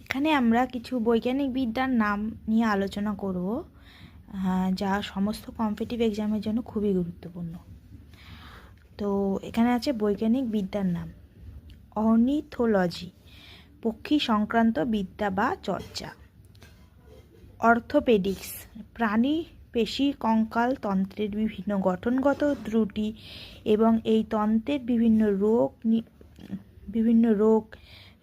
এখানে আমরা কিছু বৈজ্ঞানিক বিদ্যার নাম নিয়ে আলোচনা করব, যা সমস্ত কম্পিটিটিভ এক্সামের জন্য খুবই গুরুত্বপূর্ণ। তো এখানে আছে বৈজ্ঞানিক বিদ্যার নাম। অর্নিথোলজি, পক্ষী সংক্রান্ত বিদ্যা বা চর্চা। অর্থোপেডিক্স, প্রাণী পেশি কঙ্কাল তন্ত্রের বিভিন্ন গঠনগত ত্রুটি এবং এই তন্ত্রের বিভিন্ন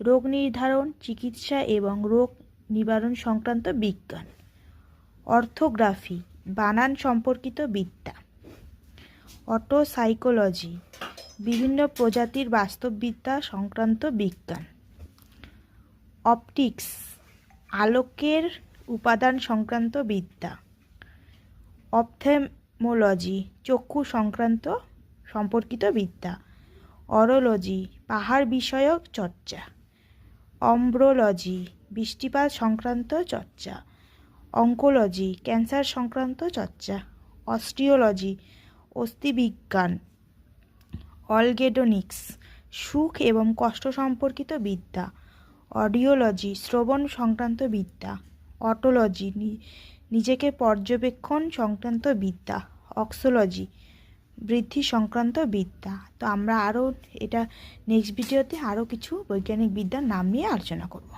রোগ নির্ধারণ, চিকিৎসা এবং রোগ নিবারণ সংক্রান্ত বিজ্ঞান। অর্থোগ্রাফি, বানান সম্পর্কিত বিদ্যা। অটোসাইকোলজি, বিভিন্ন প্রজাতির বাস্তববিদ্যা সংক্রান্ত বিজ্ঞান। অপটিক্স, আলোকের উপাদান সংক্রান্ত বিদ্যা। অপথেমোলজি, চক্ষু সম্পর্কিত বিদ্যা। অরোলজি, পাহাড় বিষয়ক চর্চা। অম্ব্রোলজি, বৃষ্টিপাত সংক্রান্ত চর্চা। অঙ্কোলজি, ক্যান্সার সংক্রান্ত চর্চা। অস্টিওলজি, অস্থিবিজ্ঞান। অলগেডনিক্স, সুখ এবং কষ্ট সম্পর্কিত বিদ্যা। অডিওলজি, শ্রবণ সংক্রান্ত বিদ্যা। অটোলজি, নিজেকে পর্যবেক্ষণ সংক্রান্ত বিদ্যা। অক্সোলজি, বৃদ্ধি সংক্রান্ত বিদ্যা। তো আমরা নেক্সট ভিডিওতে আরও কিছু বৈজ্ঞানিক বিদ্যার নাম নিয়ে আলোচনা করব।